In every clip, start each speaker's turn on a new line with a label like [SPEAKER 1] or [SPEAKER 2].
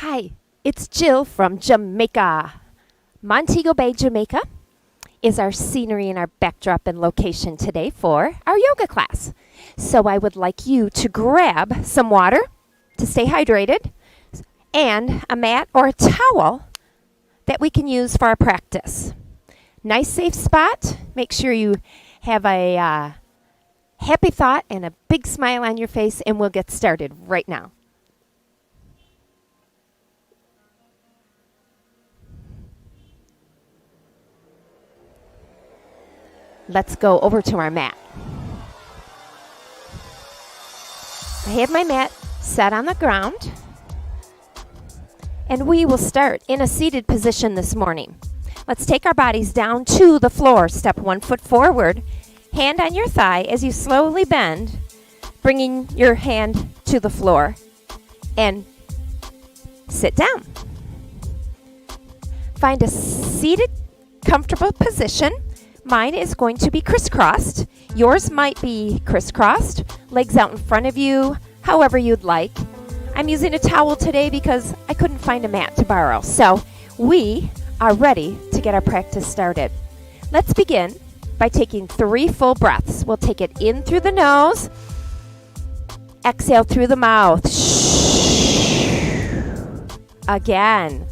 [SPEAKER 1] Hi, it's Jill from Jamaica. Montego Bay, Jamaica is our scenery and our backdrop and location today for our yoga class. So I would like you to grab some water to stay hydrated and a mat or a towel that we can use for our practice. Nice safe spot. Make sure you have a happy thought and a big smile on your face, and we'll get started right now. Let's go over to our mat. I have my mat set on the ground, and we will start in a seated position this morning. Let's take our bodies down to the floor. Step 1 foot forward, hand on your thigh as you slowly bend, bringing your hand to the floor, and sit down. Find a seated, comfortable position. Mine is going to be crisscrossed. Yours might be crisscrossed, legs out in front of you, however you'd like. I'm using a towel today because I couldn't find a mat to borrow. So we are ready to get our practice started. Let's begin by taking 3 full breaths. We'll take it in through the nose, exhale through the mouth. Again.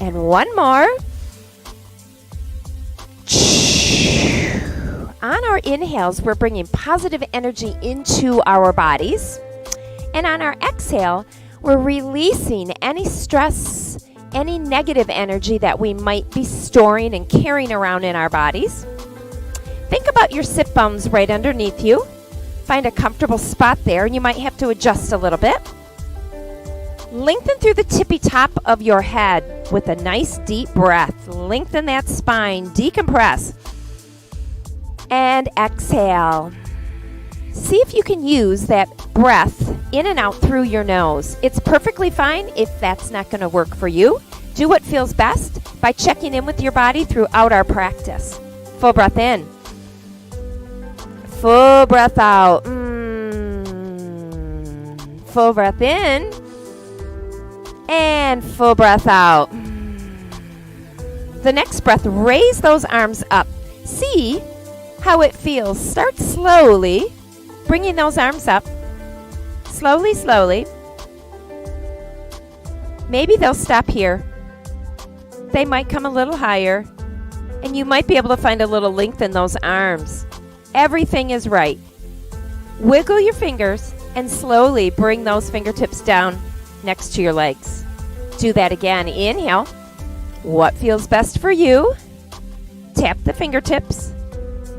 [SPEAKER 1] And one more. On our inhales, we're bringing positive energy into our bodies. And on our exhale, we're releasing any stress, any negative energy that we might be storing and carrying around in our bodies. Think about your sit bones right underneath you. Find a comfortable spot there, and you might have to adjust a little bit. Lengthen through the tippy top of your head with a nice deep breath. Lengthen that spine, decompress, and exhale. See if you can use that breath in and out through your nose. It's perfectly fine if that's not going to work for you. Do what feels best by checking in with your body throughout our practice. Full breath in. Full breath out. Full breath in. And full breath out. The next breath, raise those arms up. See how it feels. Start slowly, bringing those arms up. Slowly, slowly. Maybe they'll stop here. They might come a little higher, and you might be able to find a little length in those arms. Everything is right. Wiggle your fingers and slowly bring those fingertips down next to your legs. Do that again. Inhale. What feels best for you? Tap the fingertips.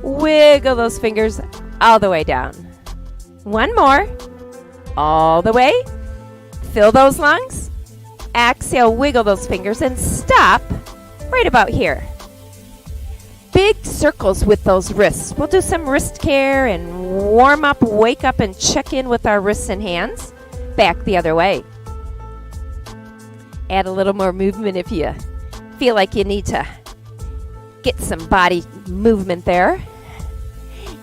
[SPEAKER 1] Wiggle those fingers all the way down. One more. All the way. Fill those lungs. Exhale, wiggle those fingers, and stop right about here. Big circles with those wrists. We'll do some wrist care and warm up, wake up, and check in with our wrists and hands. Back the other way. Add a little more movement if you feel like you need to get some body movement there.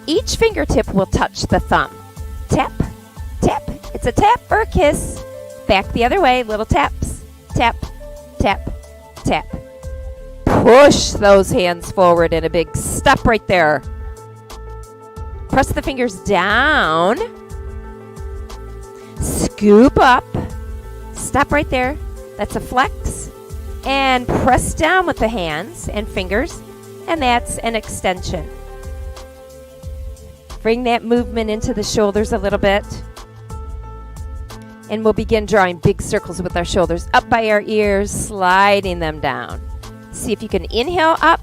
[SPEAKER 1] Each fingertip will touch the thumb. Tap, tap. It's a tap or a kiss. Back the other way, little taps. Tap, tap, tap. Push those hands forward in a big stop right there. Press the fingers down. Scoop up. Stop right there. That's a flex. And press down with the hands and fingers. And that's an extension. Bring that movement into the shoulders a little bit. And we'll begin drawing big circles with our shoulders up by our ears, sliding them down. See if you can inhale up,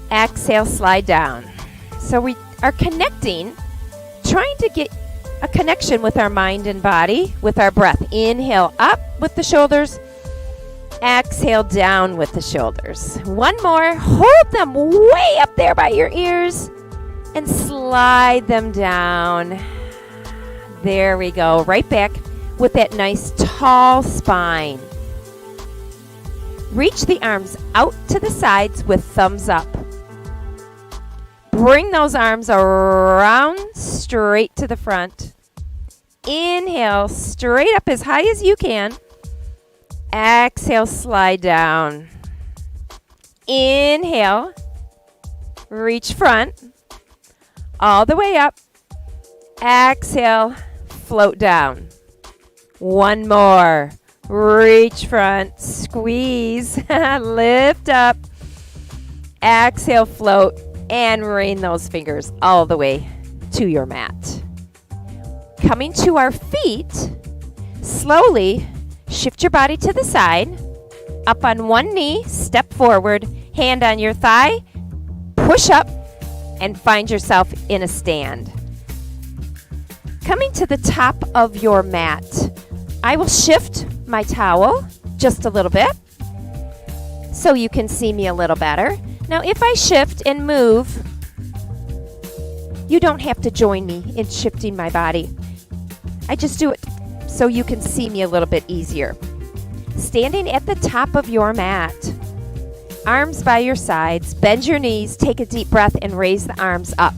[SPEAKER 1] exhale, slide down. So we are connecting, trying to get a connection with our mind and body, with our breath. Inhale up with the shoulders, exhale down with the shoulders. One more, hold them way up there by your ears, and slide them down. There we go, right back with that nice tall spine. Reach the arms out to the sides with thumbs up. Bring those arms around straight to the front. Inhale, straight up as high as you can. Exhale, slide down. Inhale, reach front, all the way up. Exhale, float down. One more. Reach front, squeeze, lift up. Exhale, float, and rain those fingers all the way to your mat. Coming to our feet, slowly shift your body to the side. Up on one knee, step forward, hand on your thigh, push up, and find yourself in a stand. Coming to the top of your mat, I will shift my towel just a little bit so you can see me a little better. Now, if I shift and move, you don't have to join me in shifting my body. I just do it so you can see me a little bit easier. Standing at the top of your mat, arms by your sides, bend your knees, take a deep breath, and raise the arms up.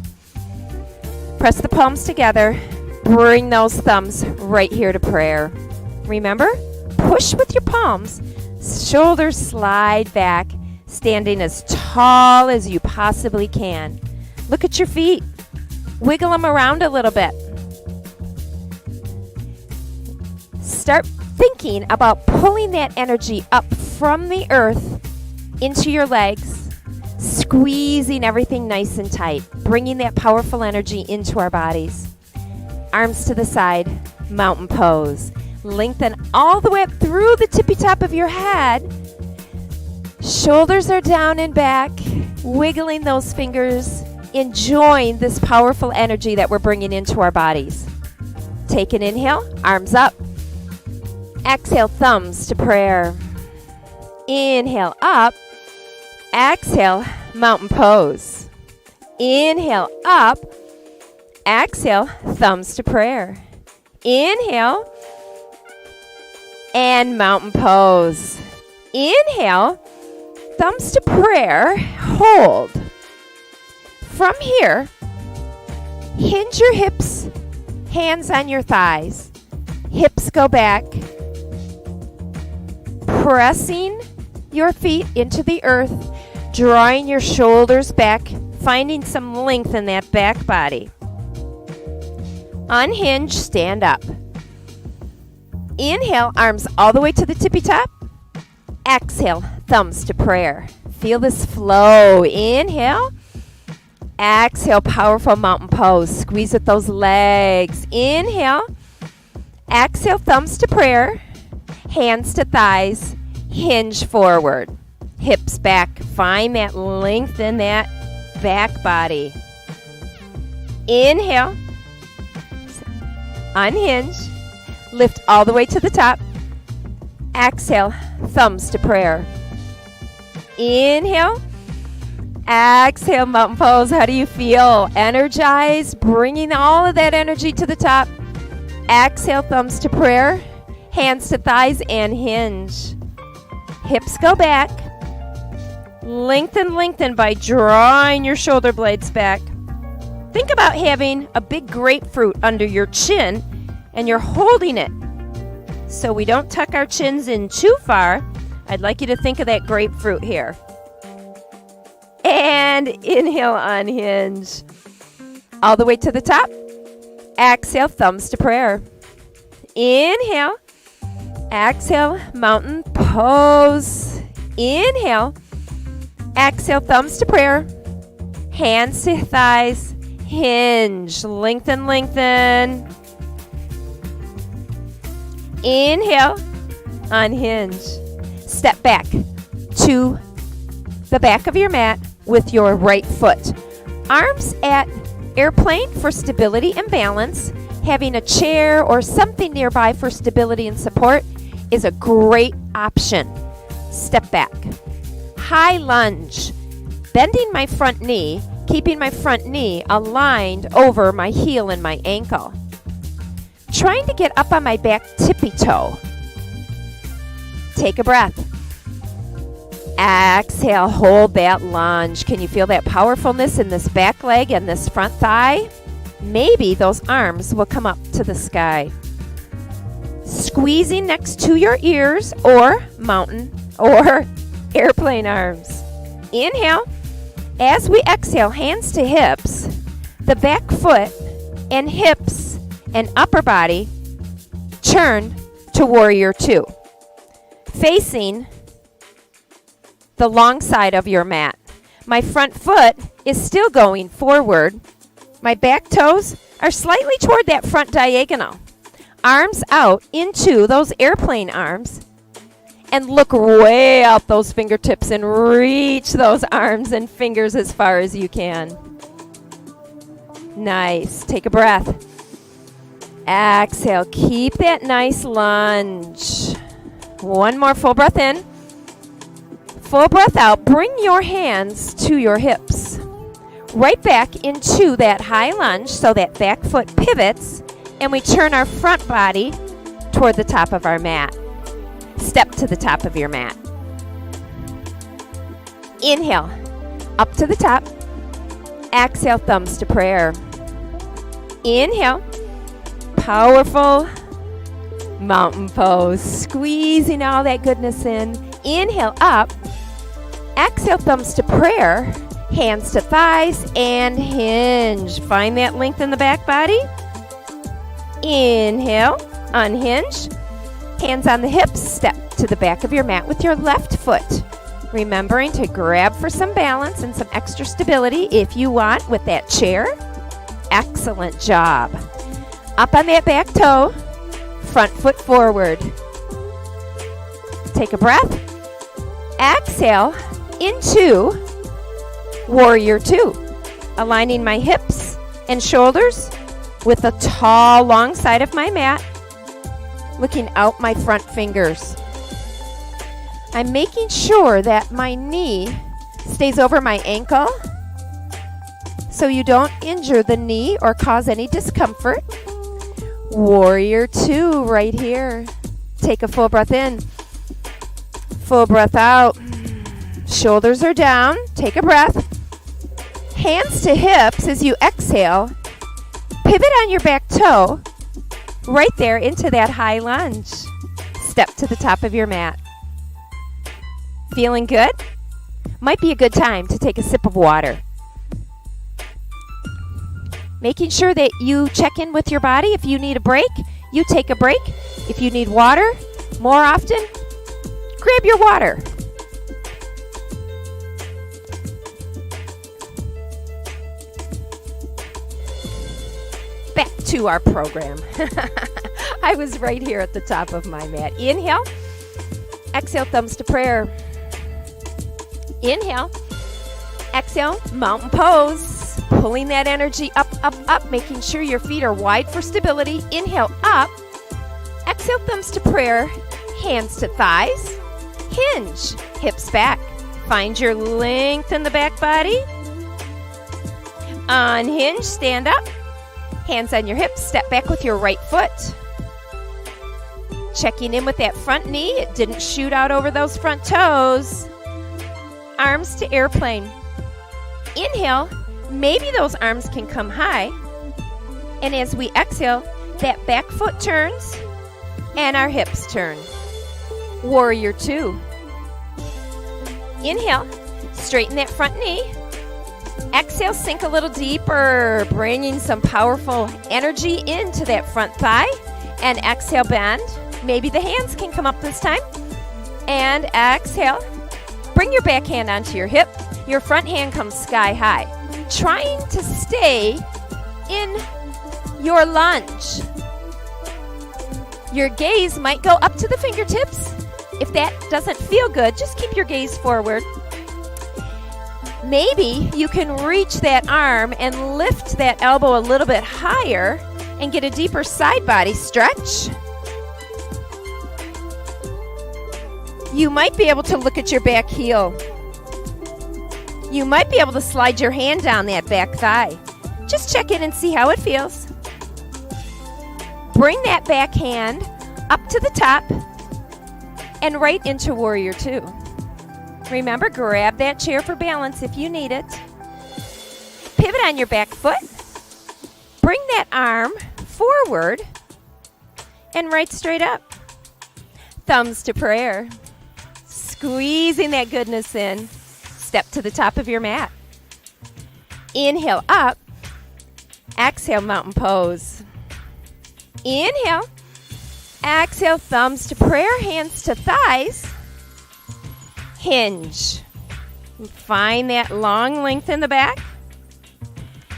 [SPEAKER 1] Press the palms together, bring those thumbs right here to prayer. Remember, push with your palms, shoulders slide back, standing as tall as you possibly can. Look at your feet. Wiggle them around a little bit. Start thinking about pulling that energy up from the earth into your legs, squeezing everything nice and tight, bringing that powerful energy into our bodies. Arms to the side, mountain pose. Lengthen all the way up through the tippy top of your head. Shoulders are down and back, wiggling those fingers, enjoying this powerful energy that we're bringing into our bodies. Take an inhale, arms up. Exhale, thumbs to prayer. Inhale, up. Exhale, mountain pose. Inhale, up. Exhale, thumbs to prayer. Inhale, and mountain pose. Inhale, thumbs to prayer, hold. From here, hinge your hips, hands on your thighs. Hips go back. Pressing your feet into the earth, drawing your shoulders back, finding some length in that back body. Unhinge, stand up. Inhale, arms all the way to the tippy top. Exhale, thumbs to prayer. Feel this flow. Inhale. Exhale, powerful mountain pose. Squeeze at those legs. Inhale. Exhale, thumbs to prayer. Hands to thighs. Hinge forward. Hips back. Find that length in that back body. Inhale. Unhinge. Lift all the way to the top. Exhale, thumbs to prayer. Inhale. Exhale, mountain pose. How do you feel? Energized, bringing all of that energy to the top. Exhale, thumbs to prayer. Hands to thighs and hinge. Hips go back. Lengthen, lengthen by drawing your shoulder blades back. Think about having a big grapefruit under your chin and you're holding it. So we don't tuck our chins in too far. I'd like you to think of that grapefruit here. And inhale, unhinge. All the way to the top. Exhale, thumbs to prayer. Inhale. Exhale, mountain pose. Inhale. Exhale, thumbs to prayer. Hands to thighs. Hinge. Lengthen, lengthen. Inhale. Unhinge. Step back to the back of your mat with your right foot. Arms at airplane for stability and balance. Having a chair or something nearby for stability and support is a great option. Step back. High lunge. Bending my front knee, keeping my front knee aligned over my heel and my ankle. Trying to get up on my back tippy toe. Take a breath. Exhale, hold that lunge. Can you feel that powerfulness in this back leg and this front thigh? maybe those arms will come up to the sky. Squeezing next to your ears or mountain or airplane arms. Inhale. As we exhale, hands to hips, the back foot and hips and upper body turn to Warrior Two, facing the long side of your mat. My front foot is still going forward. My back toes are slightly toward that front diagonal. Arms out into those airplane arms. And look way up those fingertips and reach those arms and fingers as far as you can. Nice. Take a breath. Exhale. Keep that nice lunge. One more full breath in. Full breath out. Bring your hands to your hips. Right back into that high lunge so that back foot pivots and we turn our front body toward the top of our mat. Step to the top of your mat. Inhale, up to the top. Exhale, thumbs to prayer. Inhale, powerful mountain pose. Squeezing all that goodness in. Inhale, up. Exhale, thumbs to prayer. Hands to thighs and hinge. Find that length in the back body. Inhale, unhinge. Hands on the hips, step to the back of your mat with your left foot. Remembering to grab for some balance and some extra stability if you want with that chair. Excellent job. Up on that back toe, front foot forward. Take a breath. Exhale into Warrior Two. Aligning my hips and shoulders with the tall, long side of my mat. Looking out my front fingers. I'm making sure that my knee stays over my ankle so you don't injure the knee or cause any discomfort. Warrior Two right here. Take a full breath in. Full breath out. Shoulders are down. Take a breath. Hands to hips as you exhale. Pivot on your back toe. Right there into that high lunge. Step to the top of your mat. Feeling good? Might be a good time to take a sip of water. Making sure that you check in with your body. If you need a break, you take a break. If you need water more often, grab your water. Back to our program. I was right here at the top of my mat. Inhale. Exhale, thumbs to prayer. Inhale. Exhale, mountain pose. Pulling that energy up, up, up. Making sure your feet are wide for stability. Inhale, up. Exhale, thumbs to prayer. Hands to thighs. Hinge. Hips back. Find your length in the back body. Unhinge, stand up. Hands on your hips, step back with your right foot. Checking in with that front knee. It didn't shoot out over those front toes. Arms to airplane. Inhale, maybe those arms can come high. And as we exhale, that back foot turns and our hips turn. Warrior Two. Inhale, straighten that front knee. Exhale, sink a little deeper, bringing some powerful energy into that front thigh. And exhale, bend. Maybe the hands can come up this time. And exhale. Bring your back hand onto your hip. Your front hand comes sky high. Trying to stay in your lunge. Your gaze might go up to the fingertips. If that doesn't feel good, just keep your gaze forward. Maybe you can reach that arm and lift that elbow a little bit higher and get a deeper side body stretch. You might be able to look at your back heel. You might be able to slide your hand down that back thigh. Just check in and see how it feels. Bring that back hand up to the top and right into Warrior Two. Remember, grab that chair for balance if you need it. Pivot on your back foot. Bring that arm forward and right straight up. Thumbs to prayer. Squeezing that goodness in. Step to the top of your mat. Inhale up. Exhale, mountain pose. Inhale. Exhale, thumbs to prayer, hands to thighs. Hinge. Find that long length in the back.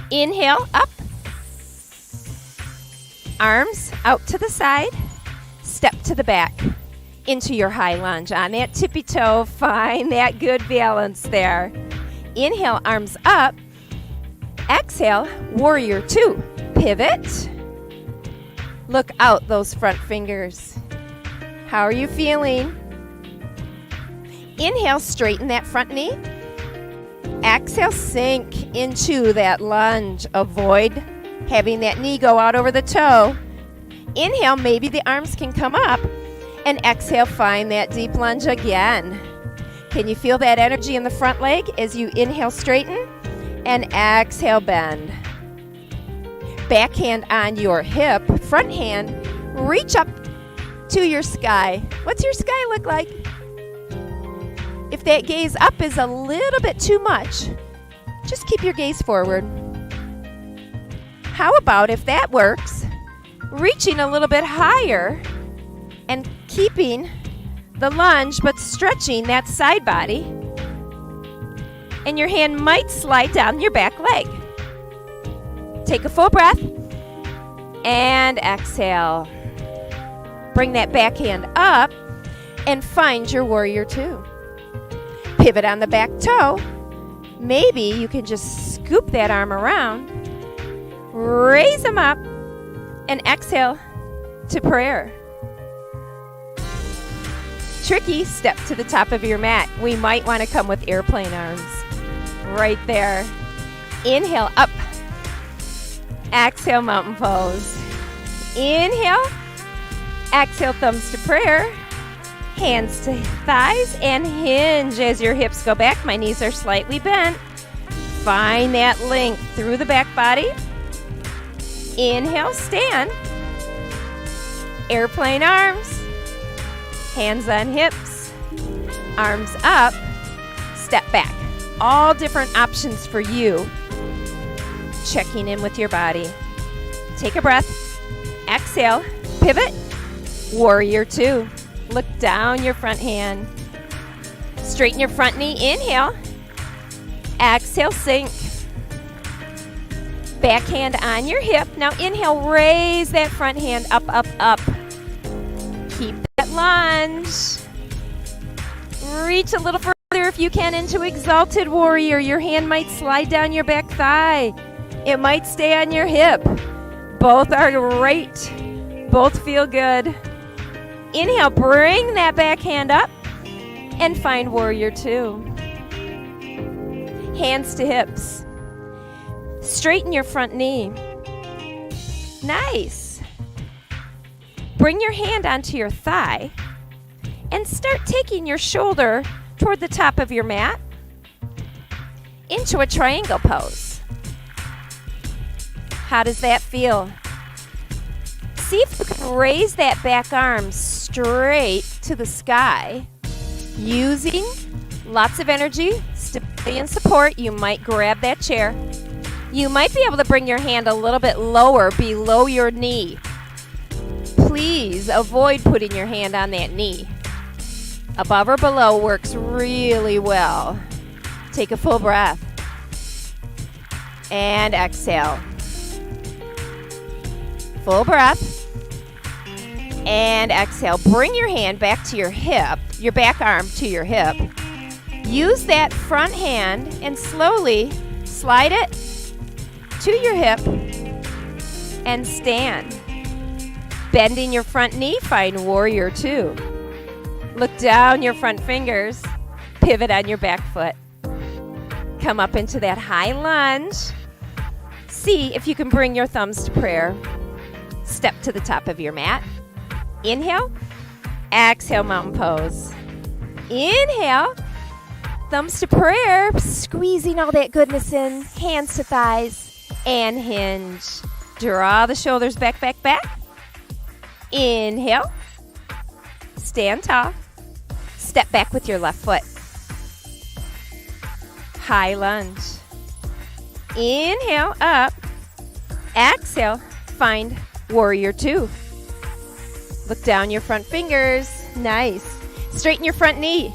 [SPEAKER 1] Inhale, up. Arms out to the side. Step to the back into your high lunge. On that tippy toe, find that good balance there. Inhale, arms up. Exhale, warrior two. Pivot. Look out those front fingers. How are you feeling? Inhale, straighten that front knee. Exhale, sink into that lunge. Avoid having that knee go out over the toe. Inhale, maybe the arms can come up. And exhale, find that deep lunge again. Can you feel that energy in the front leg as you inhale, straighten, and exhale, bend. Back hand on your hip, front hand, reach up to your sky. What's your sky look like? If that gaze up is a little bit too much, just keep your gaze forward. How about if that works, reaching a little bit higher and keeping the lunge but stretching that side body, and your hand might slide down your back leg. Take a full breath and exhale. Bring that back hand up and find your warrior two. Pivot on the back toe. Maybe you can just scoop that arm around, raise them up, and exhale to prayer. Tricky, step to the top of your mat. We might want to come with airplane arms. Right there. Inhale, up. Exhale, mountain pose. Inhale. Exhale, thumbs to prayer. Hands to thighs and hinge as your hips go back. My knees are slightly bent. Find that length through the back body. Inhale, stand. Airplane arms. Hands on hips, arms up, step back. All different options for you. Checking in with your body. Take a breath. Exhale, pivot, warrior two. Look down your front hand. Straighten your front knee, inhale. Exhale, sink. Back hand on your hip. Now inhale, raise that front hand up, up, up. Keep that lunge. Reach a little further if you can into exalted warrior. Your hand might slide down your back thigh. It might stay on your hip. Both are great. Both feel good. Inhale, bring that back hand up and find warrior two. Hands to hips. Straighten your front knee. Nice. Bring your hand onto your thigh and start taking your shoulder toward the top of your mat into a triangle pose. How does that feel? See if you can raise that back arm straight to the sky. Using lots of energy, stability, and support, you might grab that chair. You might be able to bring your hand a little bit lower below your knee. Please avoid putting your hand on that knee. Above or below works really well. Take a full breath. And exhale. Full breath. And exhale. Bring your hand back to your hip, your back arm to your hip. Use that front hand and slowly slide it to your hip and stand. Bending your front knee, find warrior two. Look down your front fingers. Pivot on your back foot. Come up into that high lunge. See if you can bring your thumbs to prayer. Step to the top of your mat. Inhale. Exhale, mountain pose. Inhale. Thumbs to prayer. Squeezing all that goodness in. Hands to thighs. And hinge. Draw the shoulders back, back, back. Inhale. Stand tall. Step back with your left foot. High lunge. Inhale, up. Exhale, find warrior two. Look down your front fingers. Nice. Straighten your front knee.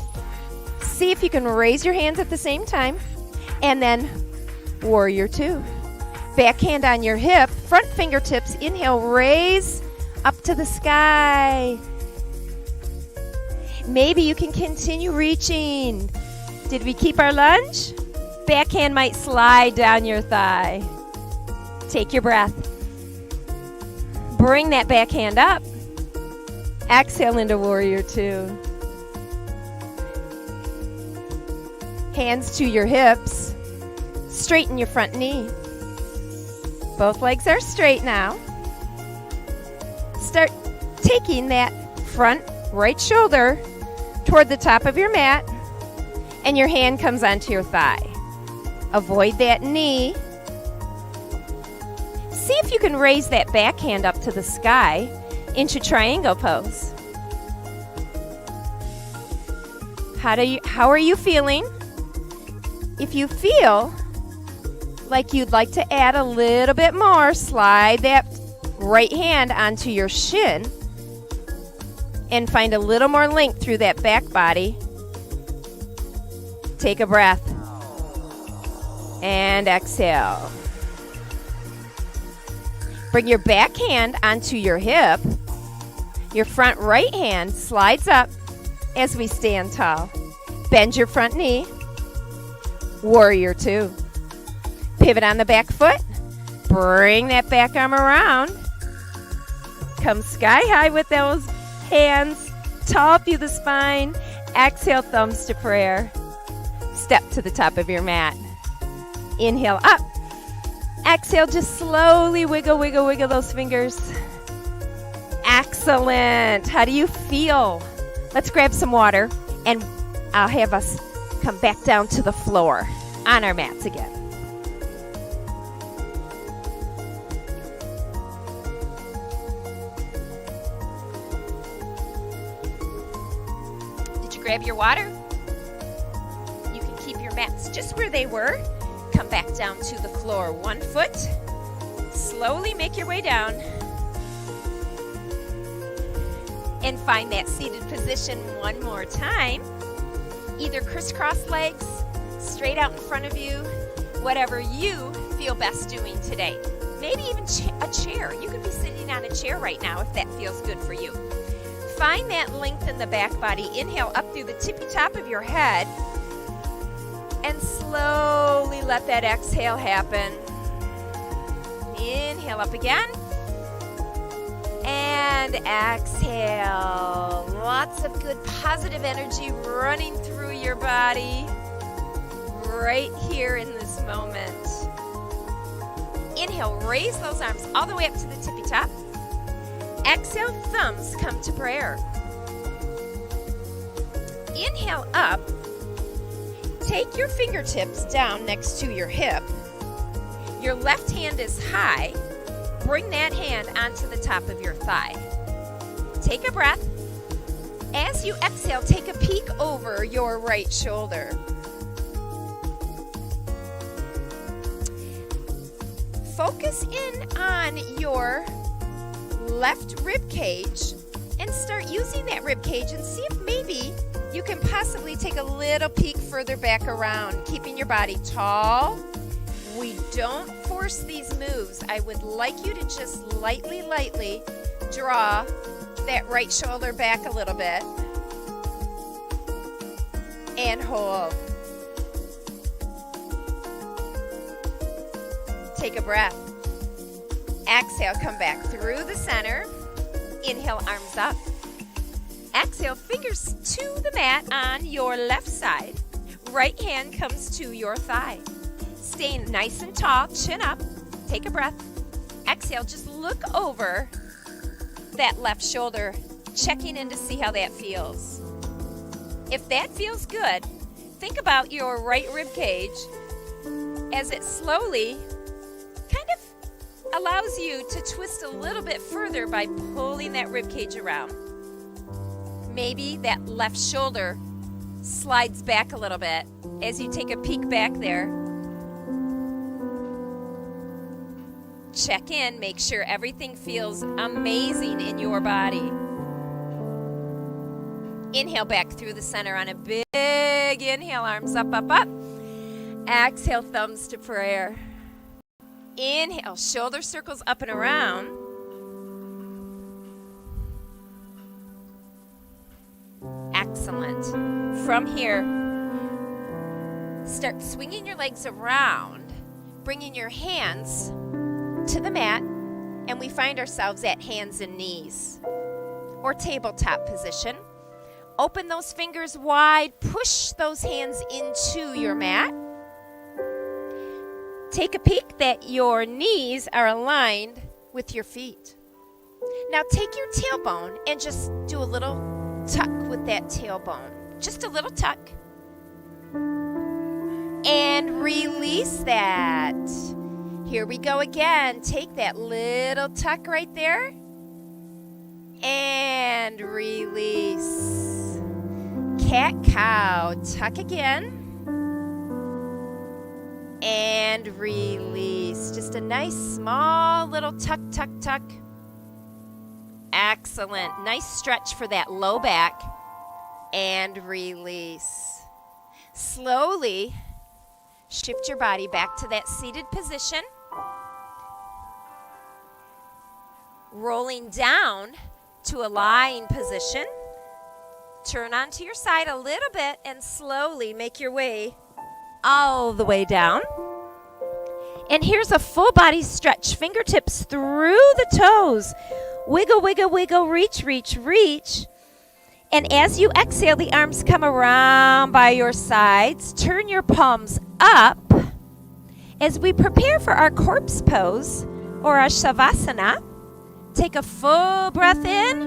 [SPEAKER 1] See if you can raise your hands at the same time. And then warrior two. Back hand on your hip, front fingertips. Inhale, raise up to the sky. Maybe you can continue reaching. Did we keep our lunge? Backhand might slide down your thigh. Take your breath. Bring that backhand up. Exhale into warrior two. Hands to your hips. Straighten your front knee. Both legs are straight now. Start taking that front right shoulder toward the top of your mat, and your hand comes onto your thigh. Avoid that knee. See if you can raise that backhand up to the sky into triangle pose. How are you feeling? If you feel like you'd like to add a little bit more, slide that right hand onto your shin and find a little more length through that back body. Take a breath and exhale. Bring your back hand onto your hip. Your front right hand slides up as we stand tall. Bend your front knee. Warrior two. Pivot on the back foot. Bring that back arm around. Come sky high with those hands. Tall through the spine. Exhale, thumbs to prayer. Step to the top of your mat. Inhale up. Exhale, just slowly wiggle, wiggle, wiggle those fingers. Excellent. How do you feel? Let's grab some water and I'll have us come back down to the floor on our mats again. Did you grab your water? You can keep your mats just where they were. Come back down to the floor. 1 foot. Slowly make your way down. And find that seated position one more time. Either crisscross legs, straight out in front of you, whatever you feel best doing today. Maybe even a chair. You could be sitting on a chair right now if that feels good for you. Find that length in the back body. Inhale up through the tippy top of your head. And slowly let that exhale happen. Inhale up again. And exhale. Lots of good positive energy running through your body right here in this moment. Inhale, raise those arms all the way up to the tippy top. Exhale, thumbs come to prayer. Inhale up. Take your fingertips down next to your hip. Your left hand is high. Bring that hand onto the top of your thigh. Take a breath. As you exhale, take a peek over your right shoulder. Focus in on your left rib cage and start using that rib cage and see if maybe you can possibly take a little peek further back around, keeping your body tall. We don't force these moves. I would like you to just lightly draw that right shoulder back a little bit and hold. Take a breath. Exhale, come back through the center. Inhale, arms up. Exhale, fingers to the mat on your left side. Right hand comes to your thigh. Staying nice and tall, chin up. Take a breath. Exhale, just look over that left shoulder, checking in to see how that feels. If that feels good, think about your right rib cage as it slowly kind of allows you to twist a little bit further by pulling that rib cage around. Maybe that left shoulder slides back a little bit as you take a peek back there. Check in, make sure everything feels amazing in your body. Inhale back through the center on a big inhale, arms up, up, up. Exhale, thumbs to prayer. Inhale, shoulder circles up and around. Excellent. From here, start swinging your legs around, bringing your hands to the mat, and we find ourselves at hands and knees or tabletop position. Open those fingers wide, push those hands into your mat. Take a peek that your knees are aligned with your feet. Now take your tailbone and just do a little tuck with that tailbone. Just a little tuck. And release that. Here we go again. Take that little tuck right there. And release. Cat-cow. Tuck again. And release. Just a nice small little tuck, tuck, tuck. Excellent. Nice stretch for that low back. And release. Slowly shift your body back to that seated position. Rolling down to a lying position. Turn onto your side a little bit and slowly make your way all the way down. And here's a full body stretch. Fingertips through the toes. Wiggle, wiggle, wiggle, reach, reach, reach. And as you exhale, the arms come around by your sides. Turn your palms up as we prepare for our corpse pose or our shavasana. Take a full breath in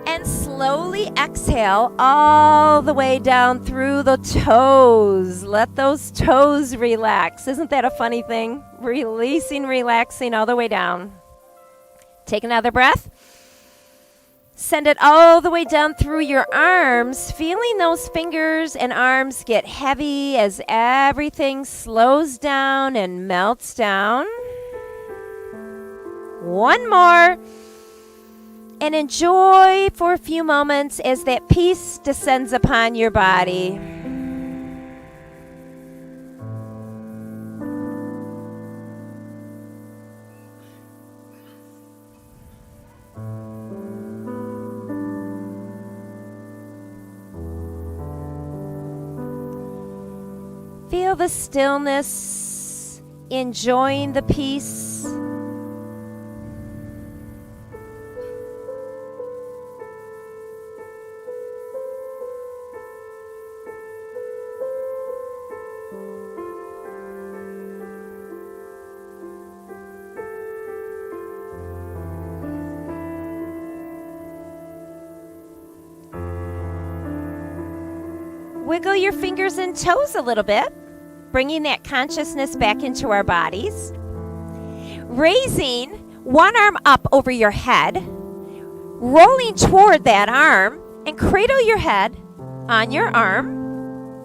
[SPEAKER 1] and slowly exhale all the way down through the toes. Let those toes relax. Isn't that a funny thing? Releasing, relaxing all the way down. Take another breath. Send it all the way down through your arms, feeling those fingers and arms get heavy as everything slows down and melts down. One more. And enjoy for a few moments as that peace descends upon your body. Feel the stillness, enjoying the peace. Wiggle your fingers and toes a little bit, bringing that consciousness back into our bodies. Raising one arm up over your head, rolling toward that arm, and cradle your head on your arm.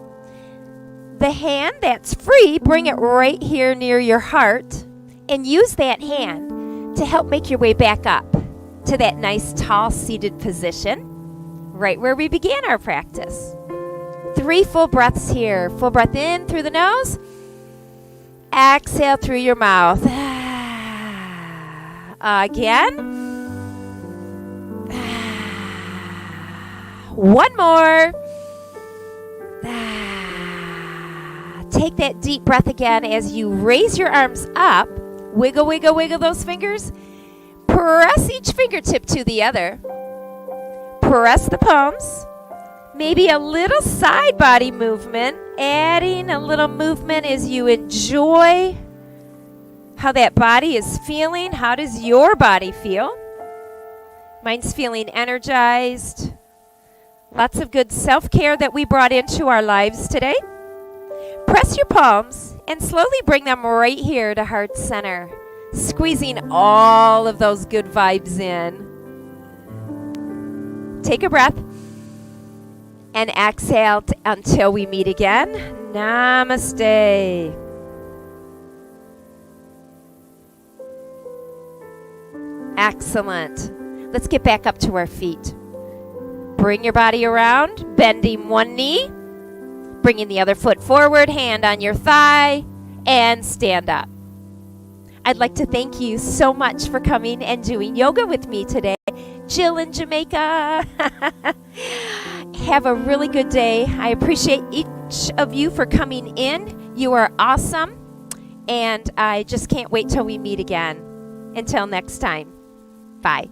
[SPEAKER 1] The hand that's free, bring it right here near your heart, and use that hand to help make your way back up to that nice tall seated position, right where we began our practice. 3 full breaths here. Full breath in through the nose. Exhale through your mouth. Again. One more. Take that deep breath again as you raise your arms up. Wiggle, wiggle, wiggle those fingers. Press each fingertip to the other. Press the palms. Maybe a little side body movement, adding a little movement as you enjoy how that body is feeling. How does your body feel? Mine's feeling energized. Lots of good self-care that we brought into our lives today. Press your palms and slowly bring them right here to heart center. Squeezing all of those good vibes in. Take a breath and exhale until we meet again. Namaste. Excellent. Let's get back up to our feet. Bring your body around, bending one knee, bringing the other foot forward, hand on your thigh, and stand up. I'd like to thank you so much for coming and doing yoga with me today. Jill in Jamaica. Have a really good day. I appreciate each of you for coming in. You are awesome. And I just can't wait till we meet again. Until next time. Bye.